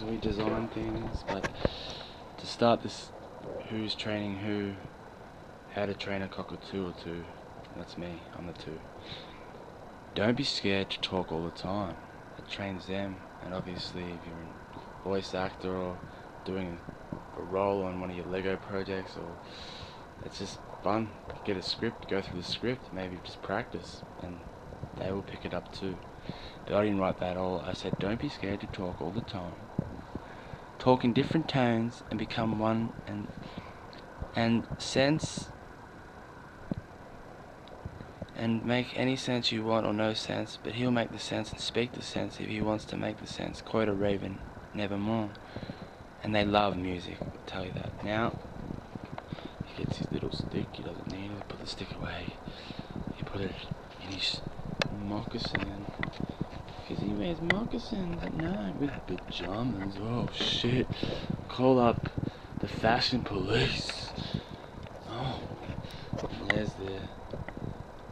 so we design things. But to start this, who's training who, how to train a cockatoo or two, that's me, I'm the two. Don't be scared to talk all the time. It trains them, and obviously if you're a voice actor or doing a role on one of your Lego projects, or it's just fun. Get a script, go through the script, maybe just practice, and they will pick it up too. But I didn't write that all. I said don't be scared to talk all the time. Talk in different tones and become one, and sense and make any sense you want or no sense, but he'll make the sense and speak the sense if he wants to make the sense. Quote a raven, nevermore. And they love music, I'll tell you that. Now, he gets his little stick, he doesn't need it, put the stick away. He put it in his moccasin, because he wears moccasins at night with pajamas. Oh shit, call up the fashion police. Oh, and there's the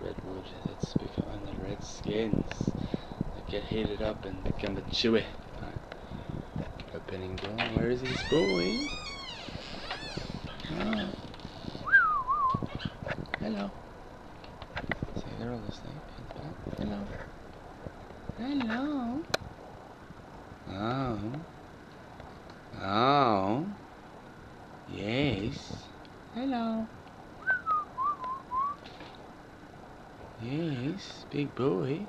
redwood that's becoming the red skins that get heated up and become a chewy. Right. Opening door, where is this boy? Oh. Hello. See, they're all listening. Hello. Hello. Oh. Oh. Yes. Hello. Yes, big boy.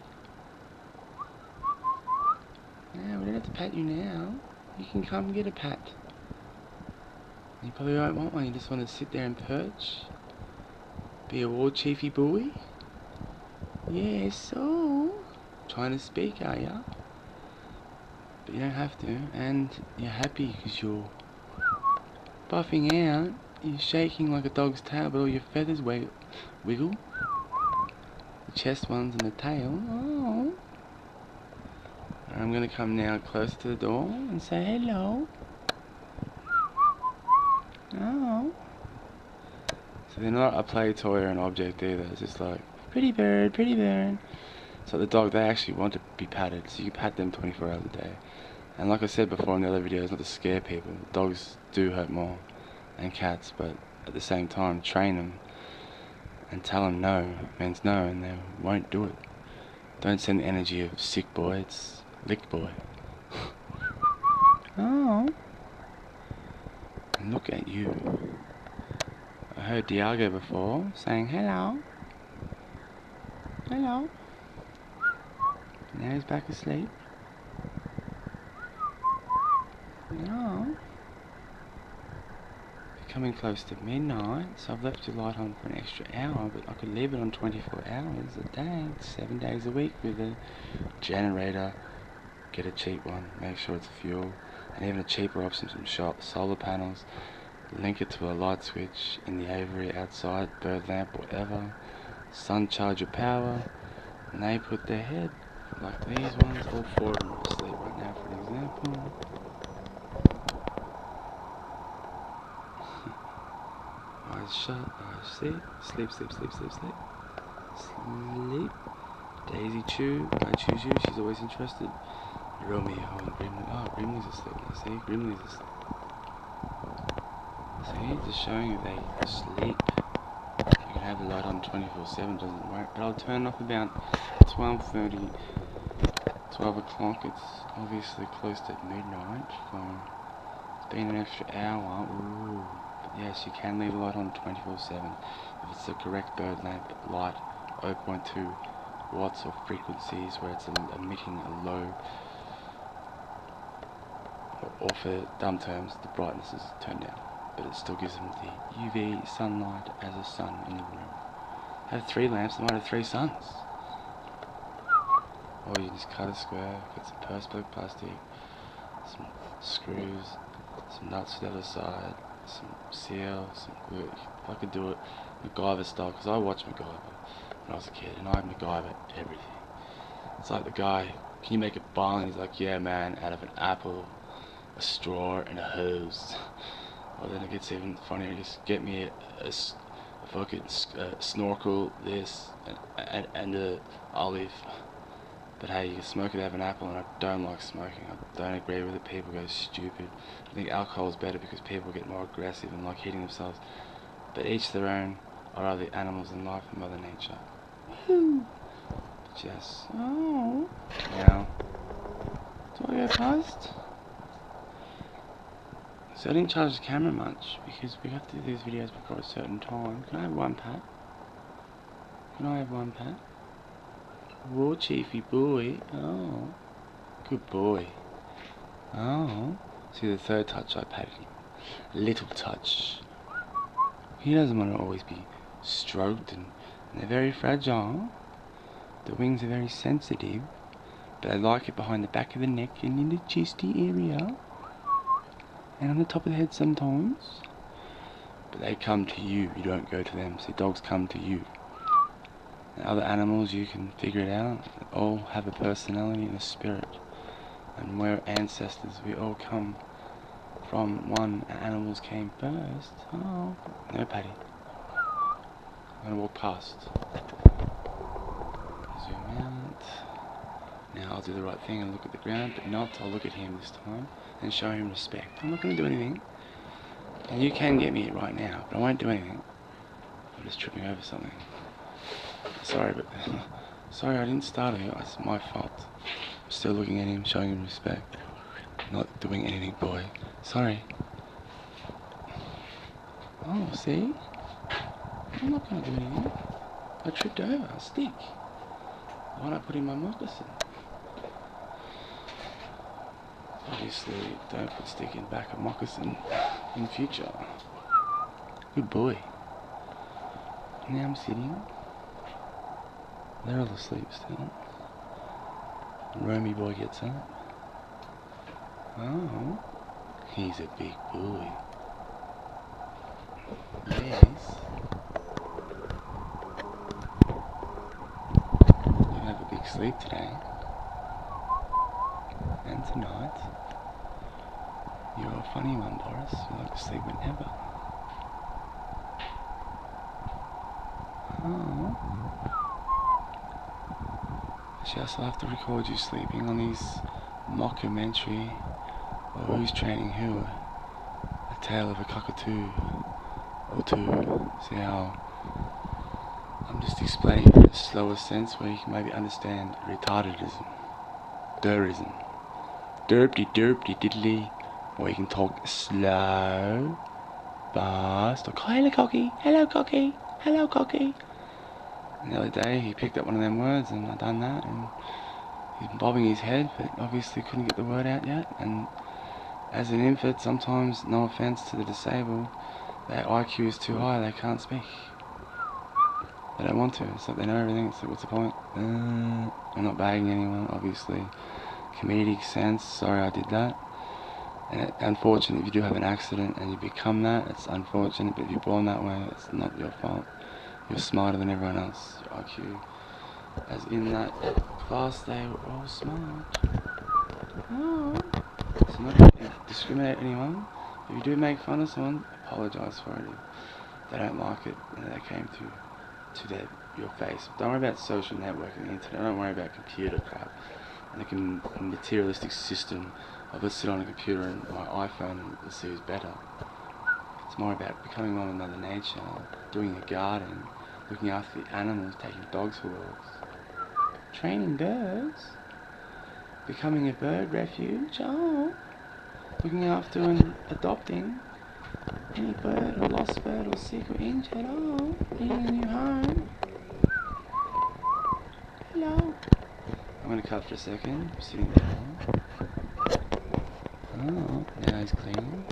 Now, we don't have to pat you now. You can come get a pat. You probably won't want one, you just want to sit there and perch. Be a war chiefy boy. Yes, so. Trying to speak, are ya? But you don't have to, and you're happy because you're buffing out. You're shaking like a dog's tail, but all your feathers wiggle. The chest ones and the tail. Oh. I'm going to come now closer to the door and say hello. Oh. So they're not a play toy or an object either. It's just like, pretty bird, pretty bird. So the dog, they actually want to be patted, so you can pat them 24 hours a day. And like I said before in the other videos, not to scare people, dogs do hurt more than cats, but at the same time, train them and tell them no means no, and they won't do it. Don't send the energy of sick boy, it's lick boy. Oh. And look at you. I heard Diago before saying hello. Hello. Now he's back asleep. No. Coming close to midnight, so I've left your light on for an extra hour, but I could leave it on 24 hours a day, 7 days a week with a generator. Get a cheap one, make sure it's fuel, and even a cheaper option from shop, solar panels. Link it to a light switch in the aviary outside, bird lamp, whatever. Sun charge your power, and they put their head, like these ones, all four of them are asleep right now for an example. Eyes shut, eyes sleep, sleep, sleep, sleep, sleep, sleep, sleep. Daisy Chew, I choose you, she's always interested. Romeo and Grimly, oh, Grimly's asleep now, see, Grimly's asleep. See, just showing you they sleep. You can have the light on 24/7, doesn't work, but I'll turn off about 12:30, 12 o'clock, it's obviously close to midnight, so it's been an extra hour, ooh. Yes, you can leave the light on 24/7 if it's the correct bird lamp light, 0.2 watts of frequencies where it's emitting a low, or for dumb terms, the brightness is turned down, but it still gives them the UV sunlight as a sun in the room. Have 3 lamps, they might have 3 suns. Or you just cut a square, get some perspex plastic, some screws, some nuts to the other side, some seal, some glue. I could do it MacGyver style, because I watched MacGyver when I was a kid, and I MacGyver everything. It's like the guy, can you make a bong? And he's like, yeah man, out of an apple, a straw, and a hose. Or then it gets even funnier, just get me a fucking snorkel, this, and a olive, But hey, you can smoke it, have an apple, and I don't like smoking. I don't agree with it. People go stupid. I think alcohol is better because people get more aggressive and like hitting themselves. But each their own. I rather the animals in life and Mother Nature. Woohoo! But yes. Oh. Now, do I go past? So I didn't charge the camera much because we have to do these videos before a certain time. Can I have one pat? Can I have one pat? Whoa, Chiefy boy. Oh. Good boy. Oh. See, the third touch I patted him. Little touch. He doesn't want to always be stroked, and they're very fragile. The wings are very sensitive, but I like it behind the back of the neck and in the chesty area. And on the top of the head sometimes. But they come to you, you don't go to them. See, dogs come to you. And other animals, you can figure it out. They all have a personality and a spirit. And we're ancestors, we all come from one. Animals came first. Oh, no Paddy. I'm gonna walk past. Zoom out. Now I'll do the right thing and look at the ground, but not, I'll look at him this time and show him respect. I'm not gonna do anything. And you can get me right now, but I won't do anything. I'm just tripping over something. Sorry, but sorry I didn't start it. It's my fault. I'm still looking at him, showing him respect. Not doing anything, boy. Sorry. Oh, see? I'm not gonna do anything. I tripped over a stick. Why not put in my moccasin? Obviously, don't put stick in back of moccasin in future. Good boy. Now I'm sitting. They're all asleep still. Romy boy gets up. Oh, he's a big boy. Yes. You have a big sleep today. And tonight. You're a funny one, Boris. You like to sleep whenever. Oh. Actually, I still have to record you sleeping on these mockumentary, or Who's Training Who, a tale of a cockatoo or two. See how I'm just explaining in a slower sense where you can maybe understand retardedism, durism, derpty diddly, or you can talk slow, fast, or hello cocky, hello cocky, hello cocky. And the other day he picked up one of them words and I done that, and he's bobbing his head but obviously couldn't get the word out yet. And as an infant, sometimes, no offense to the disabled, their IQ is too high, they can't speak. They don't want to, it's like they know everything, it's like what's the point? I'm not bagging anyone, obviously. Comedic sense, sorry I did that. And unfortunately, if you do have an accident and you become that, it's unfortunate, but if you're born that way, it's not your fault. You're smarter than everyone else. Your IQ, as in that class, they were all smart. Oh. So I'm not going to discriminate anyone. If you do make fun of someone, apologise for it. If they don't like it, and they came to your face. Don't worry about social networking, the internet. Don't worry about computer crap. Like a materialistic system. I'll just sit on a computer and my iPhone and see who's better. It's more about becoming one with Mother Nature, doing a garden, looking after the animals, taking dogs for walks, training birds, becoming a bird refuge, oh, looking after and adopting any bird or lost bird or sick or injured, oh, needing a new home. Hello. I'm going to cut for a second, I'm sitting down. Oh, now he's cleaning.